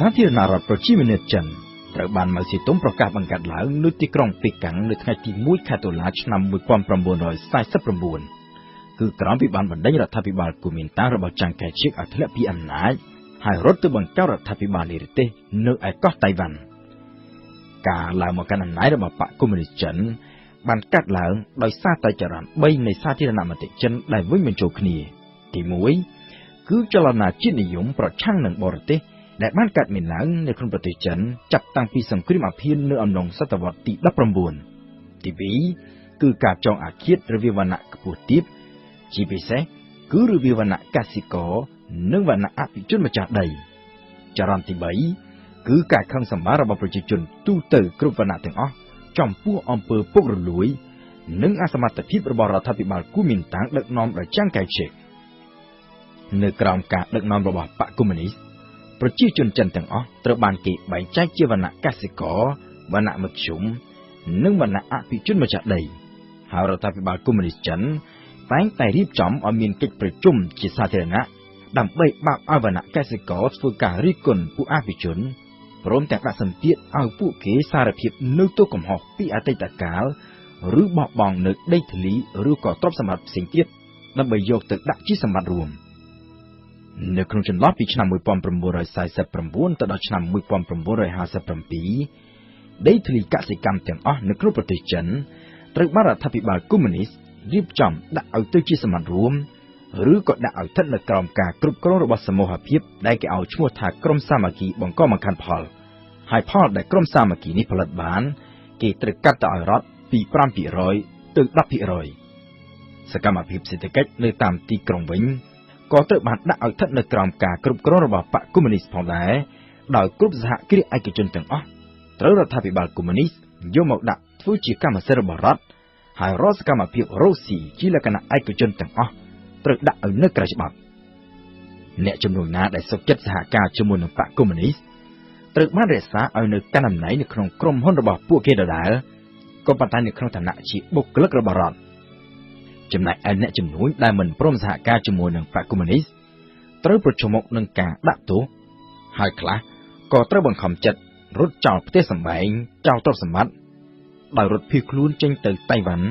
សាធារណរដ្ឋប្រជាមានិតចិនត្រូវបានម៉ៅសេទុងប្រកាសបង្កើតឡើងនៅទីក្រុងប៉េកាំងនៅថ្ងៃទី1ខែតុលាឆ្នាំ1949គឺក្រោមពីបានបណ្ដេញរដ្ឋាភិបាលគូមីនតាំងរបស់ចាងកែឈៀកឲ្យធ្លាក់ពីអំណាចហើយរត់ទៅបង្កើតរដ្ឋាភិបាលនិរទេសនៅឯកោះតៃវ៉ាន់ការឡើងមកកាន់អំណាចរបស់បកកុម្មុយនីសចិនបានកាត់ឡើងដោយសារតែចរន្ត3នៃសាធារណមតិចិនដែលវិញបញ្ចូលគ្នាទី1គឺចលនាជាតិនិយមប្រឆាំងនឹងបរទេសដែលបានកើតមានឡើងនៅក្នុងប្រទេសចិនចាប់តាំងពីសង្គ្រាមអាភៀននៅអំឡុងសតវត្សទី19ទី2គឺការចងអាឃាតរវាងវណ្ណៈខ្ពស់ទាបជាពិសេសគឺរវាងវណ្ណៈកសិករនិងវណ្ណៈអភិជនម្ចាស់ដីចរន្តទី3គឺការខឹងសម្បាររបស់ប្រជាជនទូទៅគ្រប់វណ្ណៈទាំងអស់ចំពោះអំពើពុករលួយនិងអសមត្ថភាពរបស់រដ្ឋាភិបាលគូមីនតាំងដឹកនាំដោយចាងកែឈិកនៅក្រោមការដឹកនាំរបស់បកកុម្មុយនីសប្រជាជនចិនទាំងអស់ត្រូវបានគេបែងចែកជាវណ្ណៈកសិករវណ្ណៈមធ្យមនិងវណ្ណៈអភិជនម្ចាស់ដីហើយរដ្ឋាភិបាលកុម្មុយនីសចិនតែងតែរៀបចំឲ្យមានកិច្ចប្រជុំជាសាធារណៈដើម្បីបើកឲ្យវណ្ណៈកសិករធ្វើការរិះគន់ពួកអភិជនព្រមទាំងដាក់សម្ពាធឲ្យពួកគេសារភាពនៅទោសកំហុសពីអតីតកាលឬបោះបង់នៅដីធ្លីឬក៏ទ្រព្យសម្បត្តិផ្សេងទៀតដើម្បីយកទៅដាក់ជាសម្បត្តិរួមនៅក្នុងចន្លោះពីឆ្នាំ1949ទៅដល់ឆ្នាំ1957ដីធ្លីកសិកម្មទាំងអស់នៅក្នុងប្រទេសចិនត្រូវបានរដ្ឋាភិបាលកុម្មុយនីសរៀបចំដាក់ឲ្យទៅជាសម្បត្តិរួមឬក៏ដាក់ឲ្យស្ថិតនៅក្រោមការគ្រប់គ្រងរបស់សមូហភាពដែលគេឲ្យឈ្មោះថាក្រុមសាមគ្គីបង្កបង្កើនផលហើយផលដែលក្រុមសាមគ្គីនេះផលិតបានគេត្រូវកាត់ទៅឲ្យរដ្ឋពី 5% ទៅ 10% សកម្មភាពសេដ្ឋកិច្ចនៅតាមទីក្រុងវិញក៏ត្រូវបានដាក់ឲ្យស្ថិតនៅក្រោមការគ្រប់គ្រងរបស់បកកុម្មុយនីសផងដែរដោយគ្រប់សហគ្រាសឯកជនទាំងអស់ត្រូវរដ្ឋាភិបាលកុម្មុយនីសយកមកដាក់ធ្វើជាកម្មសិទ្ធិរបស់រដ្ឋហើយរាល់សកម្មភាពរកស៊ីជាលក្ខណៈឯកជនទាំងអស់ត្រូវដាក់ឲ្យនៅក្រៅច្បាប់អ្នកជំនួញណាដែលសុខចិត្តសហការជាមួយនឹងបកកុម្មុយនីសត្រូវបានរក្សាឲ្យនៅកាន់អំណាចនៅក្នុងក្រុមហ៊ុនរបស់ពួកគេដដែលក៏ប៉ុន្តែនៅក្នុងឋានៈជាបុគ្គលិករបស់រដ្ឋចំណែកឯអ្នកជំនួញដែលមិនព្រមសហការជាមួយនឹងបកកុម្មុយនីសត្រូវប្រឈមមុខនឹងការដាក់ទោសហើយខ្លះក៏ត្រូវបង្ខំចិត្តរត់ចោលផ្ទះសម្បែងចោលទ្រព្យសម្បត្តិដោយរត់ភៀសខ្លួនចេញទៅតៃវ៉ាន់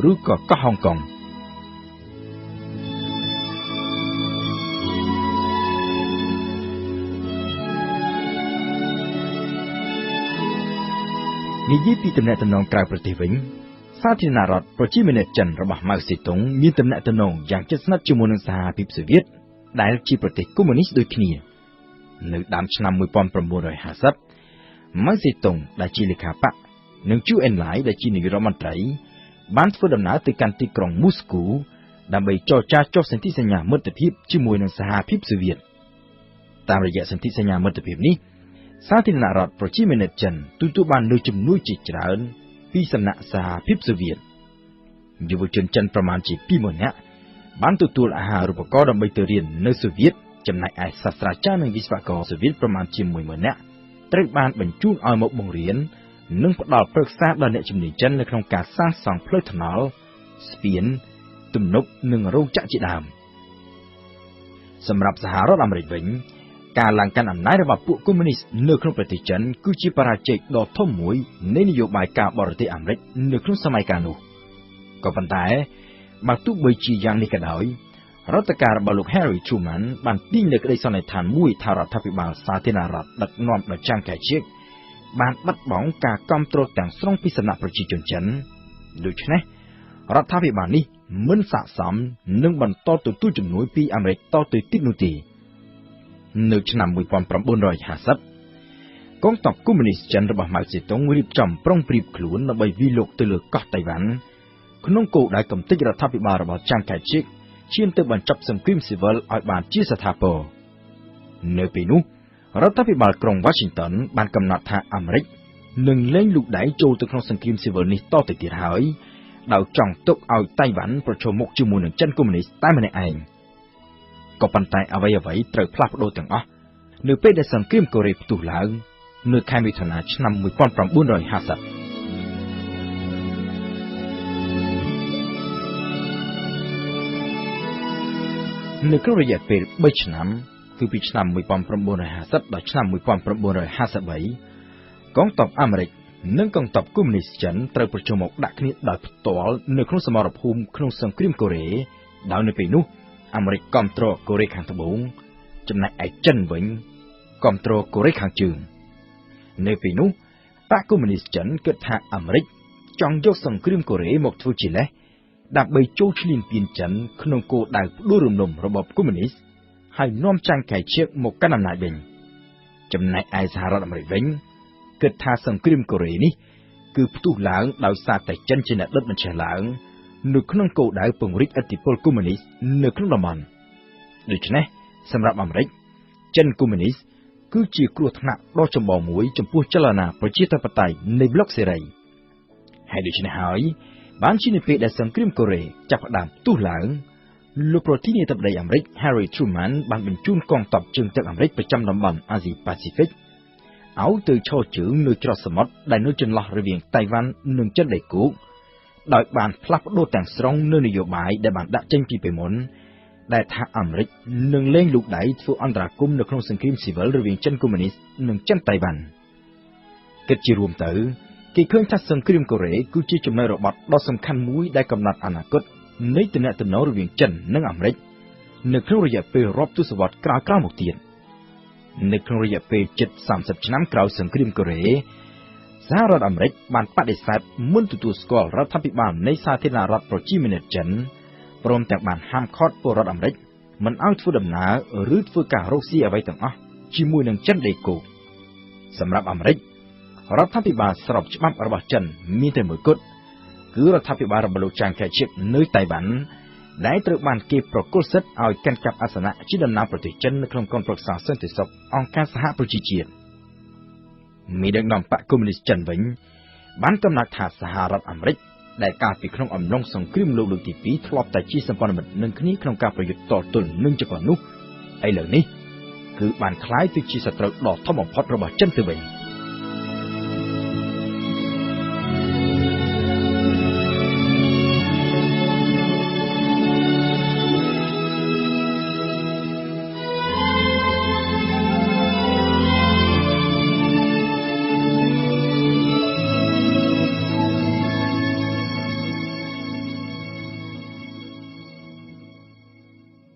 ឬក៏កោះហុងកុងនិយាយពីទំនាក់ទំនងក្រៅប្រទេសវិញសាធារណរដ្ឋប្រជាមានិតចិនរបស់ម៉ៅសេទុងមានទំនាក់ទំនងយ៉ាងជិតស្និទ្ធជាមួយនឹងសហភាពសូវៀតដែលជាប្រទេសកុម្មុយនីសដូចគ្នានៅដើមឆ្នាំ1950ម៉ៅសេទុងដែលជាលេខាបកនិងជូអេនឡាយដែលជានាយករដ្ឋមន្ត្រីបានធ្វើដំណើរទៅកាន់ទីក្រុងមូស្គូដើម្បីចរចាចុះសន្ធិសញ្ញាមិត្តភាពជាមួយនឹងសហភាពសូវៀតតាមរយៈសន្ធិសញ្ញាមិត្តភាពនេះសាធារណរដ្ឋប្រជាមានិតចិនទទួលបាននូវជំនួយជាច្រើនពីសំណាក់សហភាពសូវៀតយុវជនចិនប្រមាណជា 20,000 នាក់បានទទួលអាហារូបករណ៍ដើម្បីទៅរៀននៅសូវៀតចំណែកឯសាស្ត្រាចារ្យនិងវិស្វករសូវៀតប្រមាណជា 10,000 នាក់ត្រូវបានបញ្ជូនឲ្យមកបង្រៀននិងផ្ដល់ប្រឹក្សាដល់អ្នកជំនាញចិននៅក្នុងការសាងសង់ផ្លូវថ្នល់ស្ពានទំនប់និងរោងចក្រជាដើមសម្រាប់សហរដ្ឋអាមេរិកវិញការឡើងកាន់អំណាចរបស់ពួកកុម្មុយនីសនៅក្នុងប្រទេសចិនគឺជាបរាជ័យដ៏ធំមួយនៃនយោបាយការបរទេសអាមេរិកនៅក្នុងសម័យកាលនោះក៏ប៉ុន្តែបើទោះបីជាយ៉ាងនេះក៏ដោយរដ្ឋការរបស់លោក Harry Truman បានទាញនៅក្តីសន្និដ្ឋានមួយថារដ្ឋាភិបាលសាធារណរដ្ឋដឹកនាំដោយចាងកែឈៀកបានបាត់បង់ការគ្រប់គ្រងទាំងស្រុងពីសំណាក់ប្រជាជនចិនដូច្នេះរដ្ឋាភិបាលនេះមិនស័ក្តិសមនឹងបន្តទទួលជំនួយពីអាមេរិកតទៅទៀតនោះទេនៅឆ្នាំ1950កងទ័ពកុម្មុយនីសចិនរបស់ម៉ៅសេទុងរៀបចំប្រុងប្រៀបខ្លួនដើម្បីវាយលុកទៅលើកោះតៃវ៉ាន់ក្នុងគោលដៅកំទេចរដ្ឋាភិបាលរបស់ចាងកែឈិកឈានទៅបញ្ចប់សង្គ្រាមស៊ីវិលឲ្យបានជាស្ថាពរនៅពេលនោះរដ្ឋាភិបាលក្រុង Washington បានកំណត់ថាអាមេរិកនឹងលែងលូកដៃចូលទៅក្នុងសង្គ្រាមស៊ីវិលនេះតទៅទៀតហើយដោយចង់ទុកឲ្យតៃវ៉ាន់ប្រឈមមុខជាមួយនឹងចិនកុម្មុយនីសតែម្នាក់ឯងក៏ប៉ុន្តែអ្វីៗត្រូវផ្លាស់ប្ដូរទាំងអស់នៅពេលដែលសង្គ្រាមកូរ៉េផ្ទុះឡើងនៅខែមិថុនាឆ្នាំ1950នៅក្នុងរយៈពេល3ឆ្នាំ គឺពីឆ្នាំ1950ដល់ឆ្នាំ1953កងទ័ពអាមេរិកនិងកងទ័ពកុម្មុយនីសចិនត្រូវប្រជុំមកដាក់គ្នាដោយផ្ទាល់នៅក្នុងសមរភូមិក្នុងសង្គ្រាមកូរ៉េដោយនៅពេលនោះអាមេរិកគ្រប់គ្រងកូរ៉េខាងត្បូងចំណែកឯចិនវិញគ្រប់គ្រងកូរ៉េខាងជើងនៅពេលនោះបកកុម្មុយនីសចិនគិតថាអាមេរិកចង់យកសង្គ្រាមកូរ៉េមកធ្វើជាលេសដើម្បីចូលឈ្លានពានចិនក្នុងគោលដៅផ្ដួលរំលំរបបកុម្មុយនីសហើយនាំចាញ់កែជៀកមកកាន់អំណាចវិញចំណែកឯសហរដ្ឋអាមេរិកវិញគិតថាសង្គ្រាមកូរ៉េនេះគឺផ្ទុះឡើងដោយសារតែចិនជាអ្នកដុតបញ្ឆេះឡើងនៅក្នុងគោលដៅពង្រីកឥទ្ធិពលកុម្មុយនីសនៅក្នុងតំបន់ដូច្នេះសម្រាប់អាមេរិកចិនកុម្មុយនីសគឺជាគ្រោះថ្នាក់ដ៏ចម្បងមួយចំពោះចលនាប្រជាធិបតេយ្យនៃប្លុកសេរីហើយដូច្នេះហើយបានជានៅពេលដែលសង្គ្រាមកូរ៉េចាប់ផ្ដើមផ្ទុះឡើងលោកប្រធានាធិបតីអាមេរិក Harry Truman បានបញ្ជូនកងទ័ពជើងទឹកអាមេរិកប្រចាំតំបន់អាស៊ីប៉ាស៊ីហ្វិកឲ្យទៅឈរជើងនៅច្រកសមុទ្រដែលនៅចន្លោះរវាងតៃវ៉ាន់និងចិនដីគោកដោយបានផ្លាស់ប្ដូរទាំងស្រុងនៅនយោបាយដែលបានដាក់ចេញពីពេលមុនដែលថាអាមេរិកនឹងលែងលូកដៃធ្វើអន្តរាគមន៍នៅក្នុងសង្គ្រាមស៊ីវិលរវាងចិនកុម្មុយនីសនិងចិនតៃវ៉ាន់គិតជារួមទៅគេឃើញថាសង្គ្រាមកូរ៉េគឺជាចំណុចរបត់ដ៏សំខាន់មួយដែលកំណត់អនាគតនៃទំនាក់ទំនងរវាងចិននិងអាមេរិកនៅក្នុងរយៈពេលរាប់ទសវត្សរ៍ក្រោយៗមកទៀតនៅក្នុងរយៈពេលជិត30ឆ្នាំក្រោយសង្គ្រាមកូរ៉េសហរដ្ឋអាមេរិកបានបដិសេធមិនទទួលស្គាល់រដ្ឋាភិបាលនៃសាធារណរដ្ឋប្រជាមានិតចិនព្រមទាំងបានហាមឃាត់ពលរដ្ឋអាមេរិកមិនឲ្យធ្វើដំណើរឬធ្វើការរកស៊ីអ្វីទាំងអស់ជាមួយនឹងចិនដីគោកសម្រាប់អាមេរិករដ្ឋាភិបាលស្របច្បាប់របស់ចិនមានតែមួយគត់គឺរដ្ឋាភិបាលរបស់លោកចាងកែជៀកនៅតៃវ៉ាន់ដែលត្រូវបានគេប្រគល់សិទ្ធិឲ្យកាន់កាប់អាសនៈជាតំណាងប្រទេសចិននៅក្នុងក្រុមប្រឹក្សាសន្តិសុខអង្គការសហប្រជាជាតិមេដឹកនាំបកកុម្មុយនីសចិនវិញបានកំណត់ថាសហរដ្ឋអាមេរិកដែលកាលពីក្នុងអំឡុងសង្គ្រាមលោកលើកទី2ធ្លាប់តែជាសម្ព័ន្ធមិត្តនឹងគ្នាក្នុងការប្រយុទ្ធតទល់នឹងជប៉ុននោះឥឡូវនេះគឺបានក្លាយទៅជាសត្រូវដ៏ធំបំផុតរបស់ចិនទៅវិញ